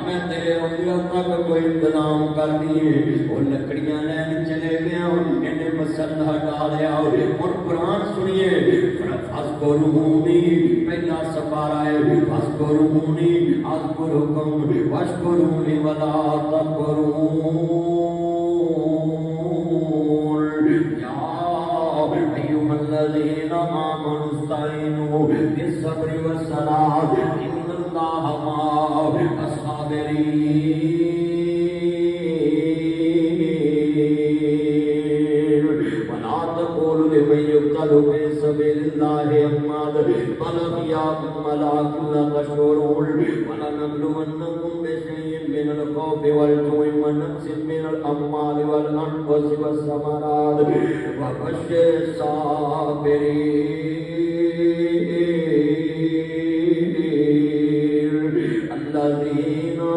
मैं तेरे आउंदे तक कोई इंतजाम कर दिए। वो लकड़ियां लैन चले गया, इन्हें मसला हटा लिया। और कुरान सुनिए, फस्कुरूनी पहला सपारा है, फस्कुरूनी अज़कुरुकुम वश्कुरूनी वला तकफुरून। या अय्युहल्लज़ीना आमनु इस्तईनु बिस्सब्रि वस्सलात इन्नल्लाहा मअस-साबिरीन। वला तक़ूलू लिमन युक़्तलू फ़ी सबीलिल्लाहि अम्वात बल अहयाउन वलाकिन ला तशऊरून। वलनबलुवन्नकुम बिशैइन मिनल खौफि वल जुइ व नक़्सिन मिनल अम्वालि वल अनफुसि वस्समरात वबश्शिरिस साबिरीन।